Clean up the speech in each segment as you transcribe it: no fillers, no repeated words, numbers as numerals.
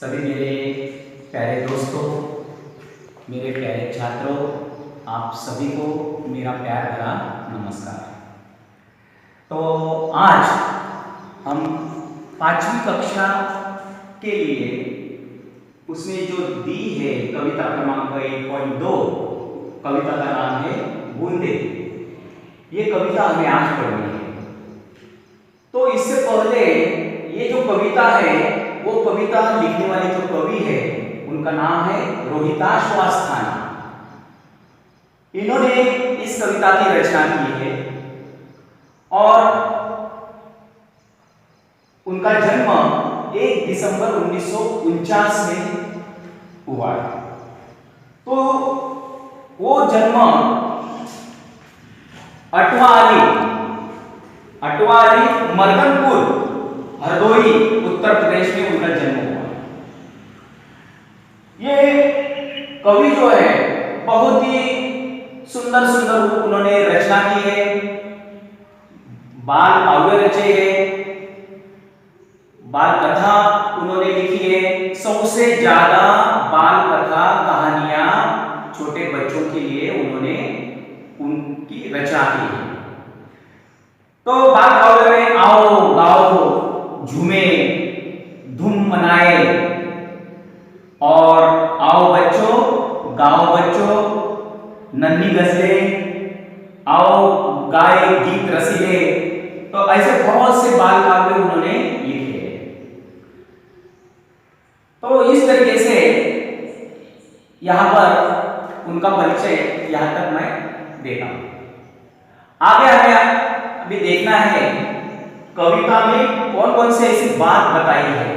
सभी मेरे प्यारे दोस्तों, मेरे प्यारे छात्रों, आप सभी को मेरा प्यार भरा नमस्कार। तो आज हम 5वीं कक्षा के लिए उसमें जो दी है कविता क्रमांक 1.2, कविता का नाम है बूंदे। ये कविता हमें आज पढ़नी है। तो इससे पहले ये जो कविता है वो कविता लिखने वाले जो कवि है उनका नाम है रोहिताश्वास्थाना। इन्होंने इस कविता की रचना की है और उनका जन्म 1 दिसंबर 1949 में हुआ। तो वो जन्म अटवाली मर्दनपुर हरदोई उत्तर प्रदेश में उनका जन्म हुआ। ये कवि जो है बहुत ही सुंदर सुंदर उन्होंने रचना की है, बाल काव्य रचे हैं, बाल कथा उन्होंने लिखी है। सबसे ज्यादा बाल कथा कहानियां छोटे बच्चों के लिए उन्होंने उनकी रचना की है। तो बाल काव्य में आओ गाओ झूमे धूम मनाए और आओ बच्चों गाओ बच्चों नन्ही गजलें आओ गाए गीत रसीले, तो ऐसे बहुत से बाल काव्य उन्होंने लिखे हैं। तो इस तरीके से यहां पर उनका परिचय यहां तक मैं देता हूं। आगे हमें अभी देखना है कविता में कौन कौन से ऐसी बात बताई है।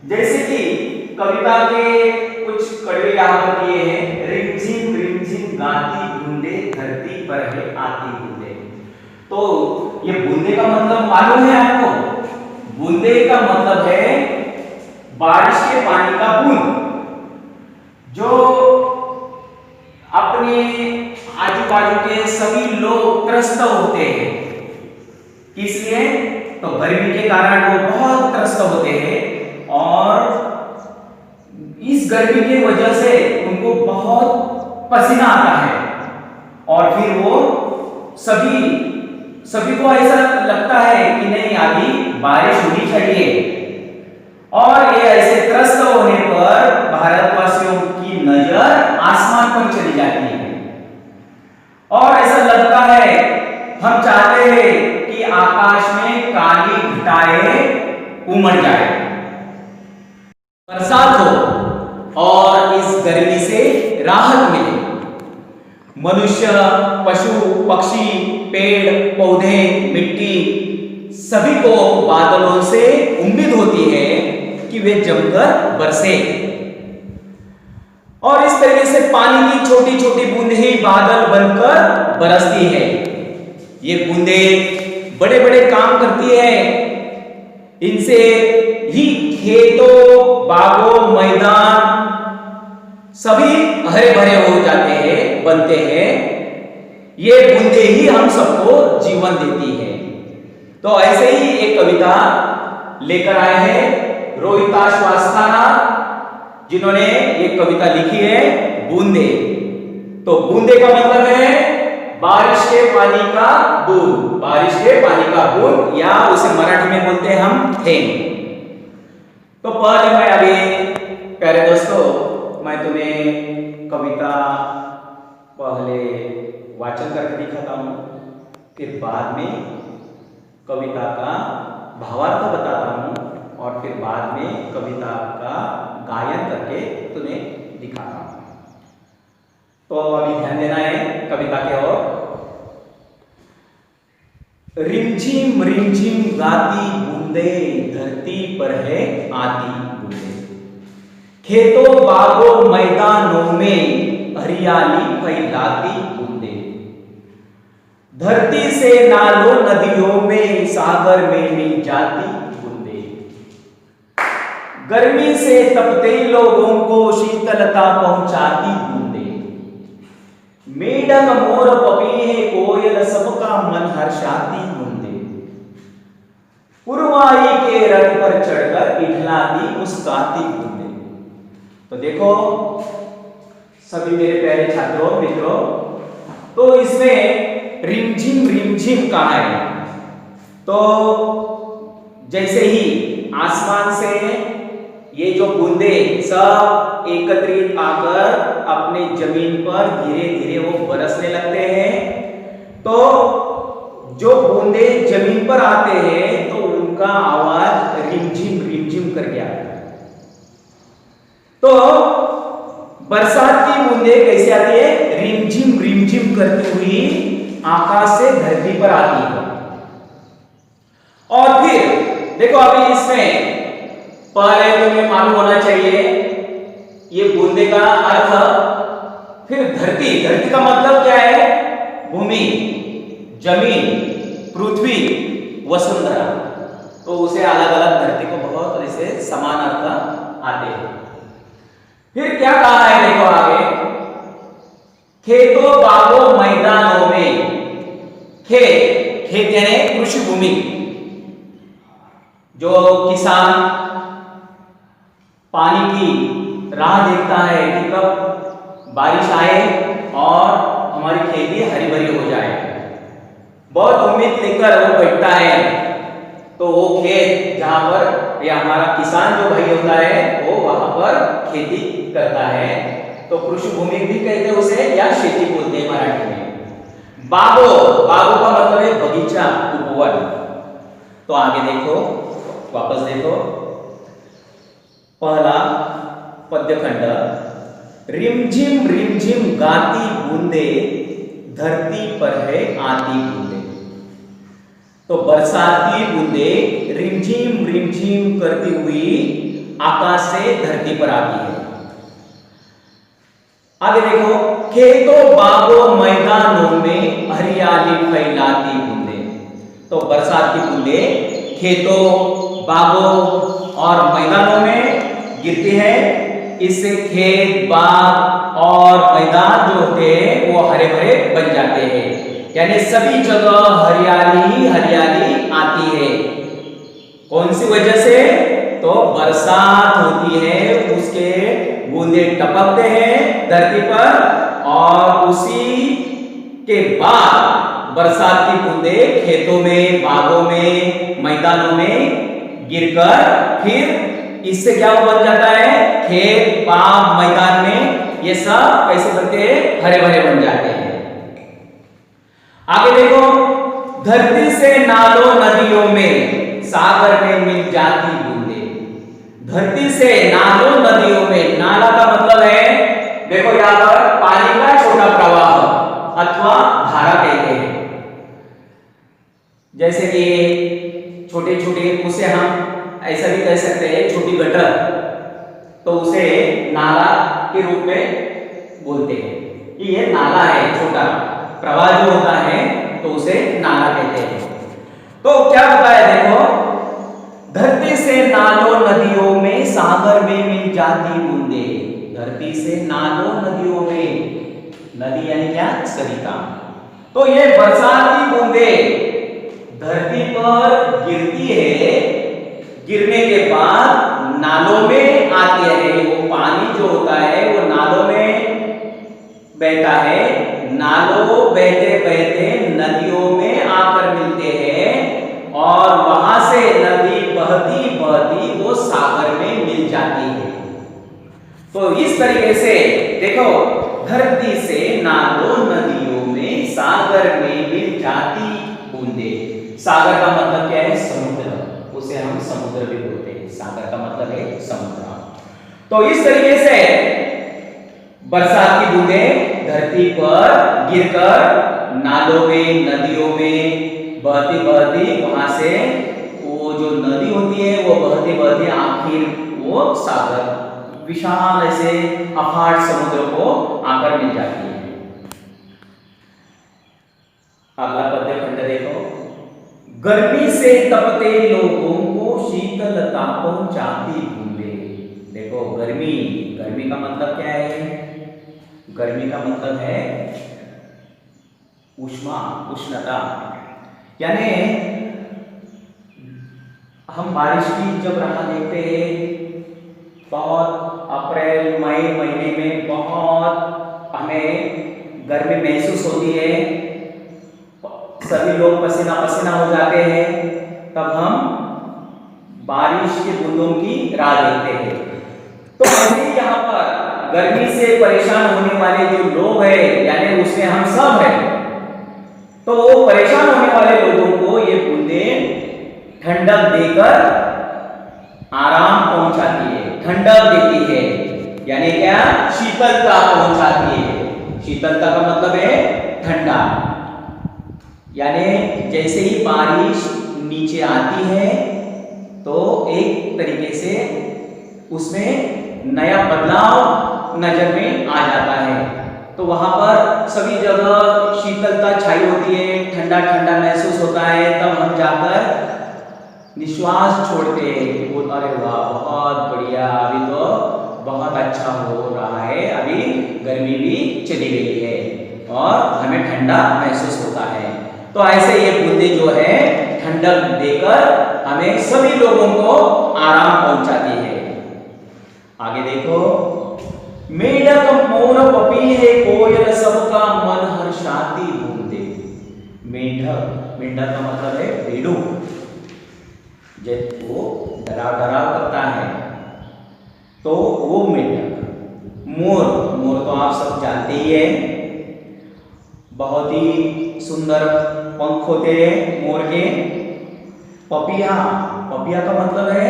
जैसे कि कविता के कुछ कड़वे यहां पर दिए हैं, रिमझिम गाती बूंदे धरती पर है आती बूंदे। तो ये बूंदे का मतलब मालूम है आपको? बूंदे का मतलब है बारिश के पानी का बूंद, जो अपने आजू बाजू के सभी लोग त्रस्त होते हैं। इसलिए तो गर्मी के कारण वो बहुत त्रस्त होते हैं और इस गर्मी की वजह से उनको बहुत पसीना आता है और फिर वो सभी को ऐसा लगता है कि नहीं अभी बारिश होनी चाहिए। और ये ऐसे त्रस्त होने पर भारतवासियों की नजर आसमान पर चली जाती है और ऐसा लगता है, हम चाहते हैं कि आकाश में काली घटाएं उमड़ जाए, बरसात हो और इस गर्मी से राहत मिले। मनुष्य पशु पक्षी पेड़ पौधे मिट्टी सभी को बादलों से उम्मीद होती है कि वे जमकर बरसे और इस तरीके से पानी की छोटी छोटी बूंदें ही बादल बनकर बरसती है। ये बूंदें बड़े बड़े काम करती है, इनसे ही खेतों बागों मैदान सभी हरे भरे हो जाते हैं, बनते हैं। ये बूंदें ही हम सबको जीवन देती है। तो ऐसे ही एक कविता लेकर आए हैं रोहिताश्वास्थाना, जिन्होंने ये कविता लिखी है बूंदे। तो बूंदे का मतलब है बारिश के पानी का बूंद, बारिश के पानी का बूंद, या उसे मराठी में बोलते हैं हम थेंब। तो पहले मैं अभी प्यारे दोस्तों मैं तुम्हें कविता पहले वाचन करके दिखाता हूं, फिर बाद में कविता का भावार्थ बताता हूं और फिर बाद में कविता का गायन करके तुम्हें दिखाता हूं। तो अभी ध्यान देना है कविता के ओर। रिमझिम रिमझिम गाती बूंदे धरती पर है आती बूंदे, खेतों बागों मैदानों में हरियाली फैलाती बूंदे, धरती से नालों नदियों में सागर में मिल जाती बूंदे, गर्मी से तपते लोगों को शीतलता पहुंचाती बूंदे, मेढक मोर पपीहे कोयल सबका मन हर्षाती बूंदे, पुरवाई के रथ पर चढ़कर इठलाती मुस्काती बूंदे। तो देखो सभी मेरे प्यारे छात्रों मित्रों, तो इसमें रिमझिम कहा है। तो जैसे ही आसमान से ये जो बूंदे सब एकत्रित आकर अपने जमीन पर धीरे धीरे वो बरसने लगते हैं, तो जो बूंदे जमीन पर आते हैं तो उनका आवाज रिमझिम करके आता है। तो बरसात की बूंदे कैसे आती है? रिमझिम करती हुई आकाश से धरती पर आती है। और फिर देखो अभी इसमें पहले तुम्हें मालूम होना चाहिए ये बूंदे का अर्थ। फिर धरती का मतलब क्या है? भूमि, जमीन, पृथ्वी, वसुंधरा। तो उसे अलग अलग धरती को बहुत ऐसे समान अर्थ आते हैं। फिर क्या कहा है देखो आगे, खेतों बागों मैदानों में। खेत यानी कृषि भूमि, जो किसान पानी की राह देखता है कि कब बारिश आए और हमारी खेती हरी भरी हो जाए, बहुत उम्मीद लेकर वो बैठता है। तो वो खेत जहां पर या हमारा किसान जो भाई होता है वो वहां पर खेती करता है, तो कृषि भूमि भी कहते हैं उसे, या खेती बोलते हैं मराठी में। बागों का मतलब है बगीचा, उपवन। तो आगे देखो, वापस देखो, पहला पद्यखंड, रिमझिम गाती बूंदे धरती पर है आती बूंदे। तो बरसाती बूंदे रिमझिम करती हुई आकाश से धरती पर आती है। आगे देखो, खेतों बागों मैदानों में हरियाली फैलाती बूंदे। तो बरसात की बूंदे खेतों, बागों और मैदानों में गिरती है। इससे खेत, बाग और मैदान जो होते हैं वो हरे भरे बन जाते हैं, यानी सभी जगह हरियाली आती है। कौन सी वजह से? तो बरसात होती है, उसके बूंदे टपकते हैं धरती पर, और उसी के बाद बरसात की बूंदे खेतों में, बागों में, मैदानों में गिरकर फिर इससे क्या बन जाता है? खेत, बाग, मैदान में ये सब कैसे बनते हैं? हरे भरे बन जाते हैं। आगे देखो, धरती से नालों नदियों में सागर में मिल जाती बूंदे। धरती से नालों नदियों में, नाला का मतलब है देखो यहां पर पानी का छोटा प्रवाह अथवा धारा कहते हैं। जैसे कि छोटे छोटे, उसे हम ऐसा भी कह सकते हैं छोटी गटर, तो उसे नाला के रूप में बोलते हैं कि ये नाला है, छोटा प्रवाह जो होता है तो उसे नाला कहते हैं। तो क्या बताया देखो, धरती से नालों नदियों में सागर में मिल जाती बूंदे। धरती से नालों नदियों में, नदी यानी क्या? सरिता। तो ये बरसाती बूंदे धरती पर गिरती है, गिरने के बाद नालों में आती है। वो पानी जो होता है वो नालों में बहता है, नालों बहते बहते नदियों में आकर मिलते हैं, और वहां से नदी बहती बहती वो सागर में मिल जाती है। तो इस तरीके से देखो, धरती से नालों नदियों में सागर में मिल जाती बूंदे। सागर का मतलब क्या है? समुद्र, उसे हम समुद्र भी बोलते हैं। सागर का मतलब है समुद्र। तो इस तरीके से बरसात की बूंदें धरती पर गिरकर नालों में, नदियों में बहती बहती वहां से वो जो नदी होती है वो बहती बहती आखिर वो सागर, विशाल ऐसे अफाट समुद्र को आकर मिल जाती है। अगला पद्य खंड देखो, गर्मी से तपते लोगों को शीतलता पहुंचाती बूंदे। देखो गर्मी का मतलब क्या है? गर्मी का मतलब है उष्णता, यानी हम बारिश की जब राह देखते हैं, बहुत अप्रैल मई महीने में बहुत हमें गर्मी महसूस होती है, सभी लोग पसीना पसीना हो जाते हैं, तब हम बारिश के बूंदों की राह देखते हैं। तो ऐसे यहाँ पर गर्मी से परेशान होने वाले जो लोग हैं, यानी उसमें हम सब हैं, तो परेशान होने वाले लोगों को ये बूंदें ठंडक देकर आराम पहुंचाती है, ठंडक देती है, यानी क्या, शीतलता पहुंचाती है। शीतलता का मतलब है ठंडा। यानी जैसे ही बारिश नीचे आती है तो एक तरीके से उसमें नया बदलाव नजर में आ जाता है। तो वहां पर सभी जगह शीतलता छाई होती है, ठंडा ठंडा महसूस होता है, तब हम जाकर निश्वास छोड़ते हैं कि बोल अरे वाह बहुत बढ़िया, अभी तो बहुत अच्छा हो रहा है, अभी गर्मी भी चली गई है और हमें ठंडा महसूस होता है। तो ऐसे ये बूंदे जो है ठंडक देकर हमें सभी लोगों को आराम पहुंचाती है। आगे देखो, मेढक मोर पपीहे कोयल सबका मन हर्षाती बूंदे। मेढक, मेढक का मतलब है भेड़ू, जब वो डराव डराव करता है तो वो मेढक। मोर, मोर तो आप सब जानते ही है, बहुत ही सुंदर पंख होते हैं मोर के। पपिया, पपिया का मतलब है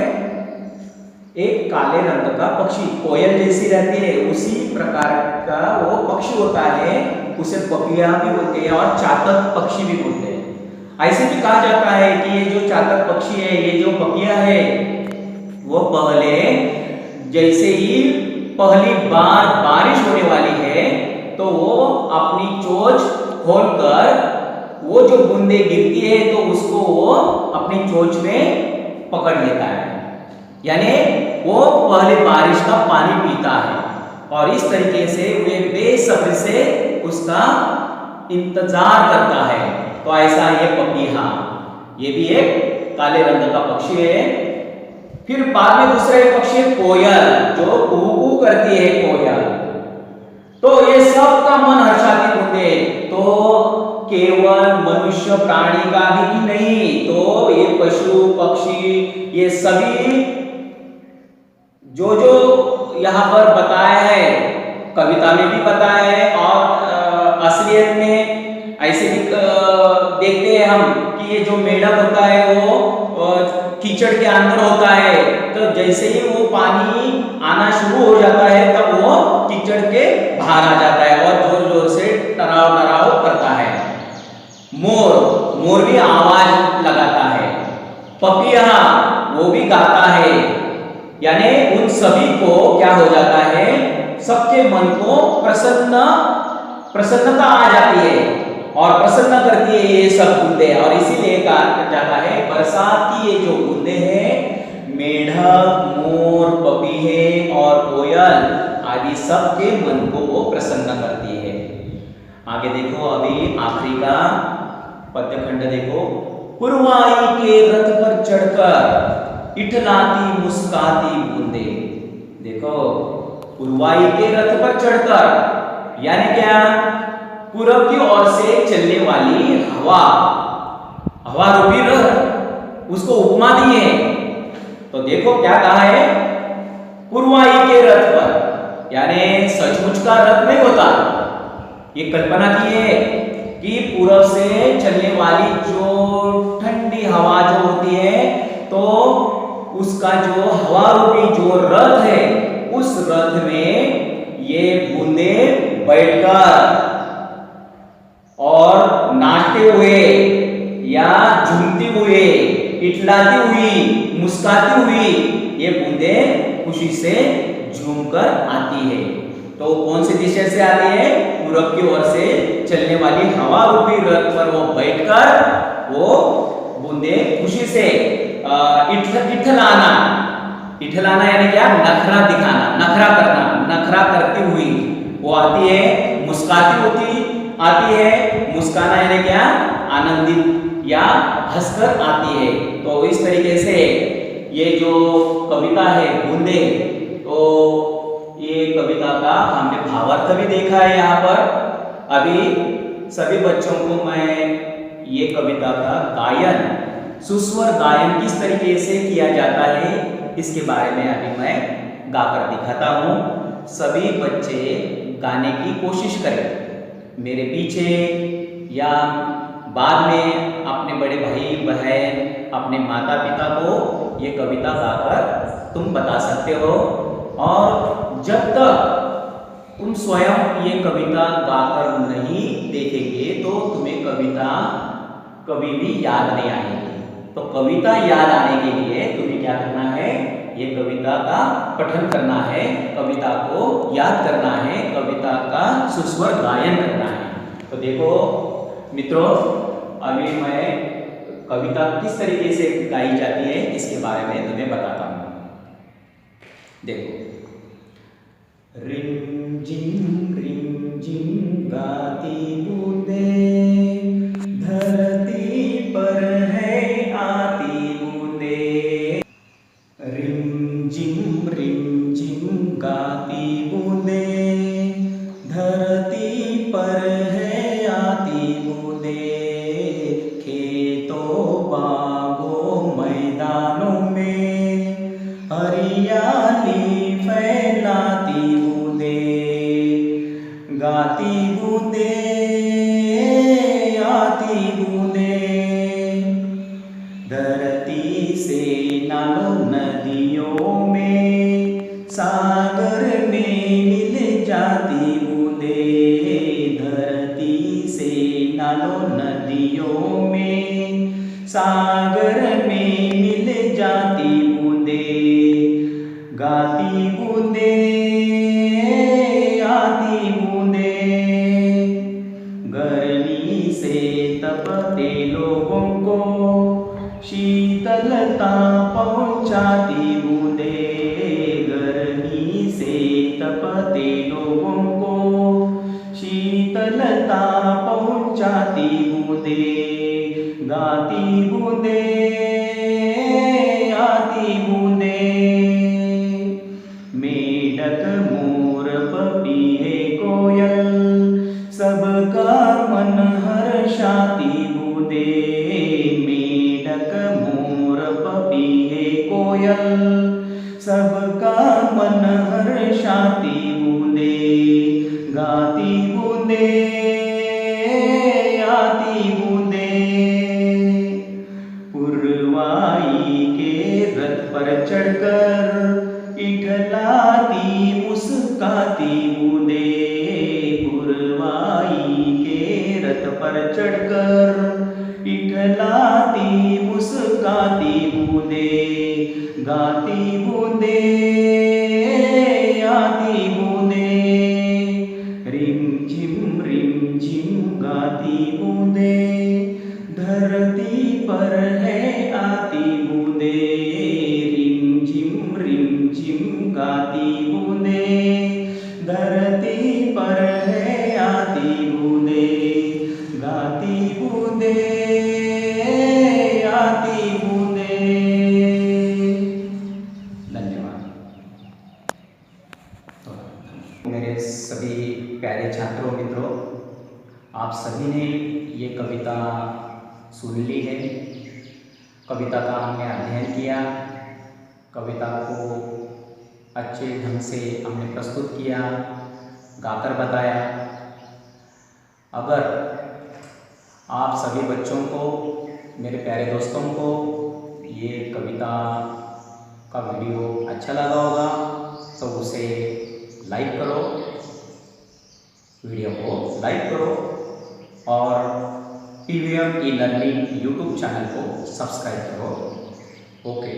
एक काले रंग का पक्षी, कोयल जैसी रहती है उसी प्रकार का वो पक्षी होता है, उसे पपिया भी बोलते हैं और चातक पक्षी भी बोलते हैं। ऐसे भी कहा जाता है कि ये जो चातक पक्षी है, ये जो पपिया है, वो पहले जैसे ही पहली बार बारिश होने वाली है तो वो अपनी चोंच खोलकर वो जो बूंदे गिरती है तो उसको वो अपनी चोंच में पकड़ लेता है, यानी वो पहले बारिश का पानी पीता है और इस तरीके से वे बेसब्री से उसका इंतजार करता है। तो ऐसा ये पपीहा, ये भी एक काले रंग का पक्षी है। फिर बाद में दूसरा एक पक्षी है कोयल, जो कू करती है कोयल। तो ये सब का मन हर्षाती बूंदे तो केवल मनुष्य प्राणी का ही नहीं, तो ये पशु पक्षी ये सभी जो जो यहाँ पर बताया है, कविता में भी बताया है और असलियत में ऐसे भी देखते हैं हम कि ये जो मेढक होता है वो कीचड़ के अंदर होता है, तो जैसे ही वो पानी आना शुरू हो जाता है तब वो कीचड़ के बाहर आ जाता है और जोर जोर से टराव टराव करता है। मोर, मोर भी आवाज लगाता है। पपिया, वो भी गाता है, यानी उन सभी को क्या हो जाता है, सबके मन को प्रसन्नता आ जाती है और प्रसन्न करती है ये सब बूंदे। और इसीलिए कहा जाता है बरसात की ये जो बूंदे हैं, मेढक, मोर, पपीहे और कोयल आदि सबके मन को वो प्रसन्न करती है। आगे देखो, अभी आखिरी का पद्यखंड देखो। पुरवाई के रथ पर चढ़कर इठलाती मुस्काती बूंदे। देखो, पुरवाई के रथ पर चढ़कर यानी क्या, पूरब की ओर से चलने वाली हवा, हवा रूपी रथ, उसको उपमा दी है। तो देखो क्या कहा है, पुरवाई के रथ पर, यानी सचमुच का रथ नहीं होता, ये कल्पना की है कि पूरब से चलने वाली जो ठंडी हवा जो होती है, तो उसका जो हवा रूपी जो रथ है, उस रथ में ये बूंदे बैठकर और नाचते हुए या झूमती हुए, इठलाती हुई, मुस्कुराती हुई ये बूंदे खुशी से झूमकर आती है। तो कौन सी दिशा से आती है, पूरब की ओर से चलने वाली हवा रूपी रथ पर वो बैठकर वो बूंदे खुशी से इठलाना, इठलाना यानी क्या, नखरा दिखाना, नखरा करना, नखरा करती हुई वो आती है, मुस्कुराती होती आती है। मुस्काना यानी क्या, आनंदित या हंसकर आती है। तो इस तरीके से ये जो कविता है बूंदे, तो ये कविता का हमने भावार्थ भी देखा है यहाँ पर। अभी सभी बच्चों को मैं ये कविता का गायन, सुस्वर गायन किस तरीके से किया जाता है इसके बारे में अभी मैं गाकर दिखाता हूँ। सभी बच्चे गाने की कोशिश करें मेरे पीछे, या बाद में अपने बड़े भाई बहन, अपने माता पिता को ये कविता गाकर तुम बता सकते हो। और जब तक तुम स्वयं ये कविता गाकर नहीं देखेंगे तो तुम्हें कविता कभी भी याद नहीं आएगी। तो कविता याद आने के लिए तुम्हें क्या करना है, ये कविता का पठन करना है, कविता को याद करना है, कविता का सुस्वर गायन करना है। तो देखो मित्रों, अभी मैं कविता किस तरीके से गाई जाती है इसके बारे में तुम्हें बताता हूँ। देखो, रिम झिम गाती बूंदे, धरती पर है आती बूंदे। रिम झिम गाती बूंदे, धरती पर है आती बूंदे। खेतों बागों मैदानों में हरियाली फैलाती बूंदे, गाती बूंदे आती बूंदे। धरती से नालों नदियों में सागर में मिल जाती बूंदे। धरती से नालों नदियों में सागर में मिल जाती बूंदे। गाती बूंदे आती बूंदे, गर्मी से तपते लोगों को शीतलता पहुंचाती बूंदे। गर्मी से तपते लोगों को शीतलता पहुंचाती बूंदे। गाती बूंदे आती बूंदे, मेढक मोर पपीहे कोयल सबका मन हर्षाती बूंदे। मेढक मोर पपीहे कोयल सबका मन हर्षाती बूंदे। गाती बूंदे आती बूंदे, पुरवाई के रथ पर चढ़कर इठलाती मुस्काती बूंदे। पुरवाई के रथ पर चढ़कर इठलाती मुस्काती बूंदे। गाती बूंदे आती बूंदे, रिम झिम गाती बूंदे। धरती पर है आती बूंदे। रिम झिम गाती बूंदे, धरती पर है आती बूंदे। गाती बूंदे आती बूंदे। धन्यवाद। मेरे सभी प्यारे छात्रों मित्रों, आप सभी ने ये कविता सुन ली है। कविता का हमने अध्ययन किया, कविता को अच्छे ढंग से हमने प्रस्तुत किया, गाकर बताया। अगर आप सभी बच्चों को, मेरे प्यारे दोस्तों को ये कविता का वीडियो अच्छा लगा होगा तो उसे लाइक करो, वीडियो को लाइक करो और PVM e learning YouTube channel को सब्सक्राइब करो। ओके।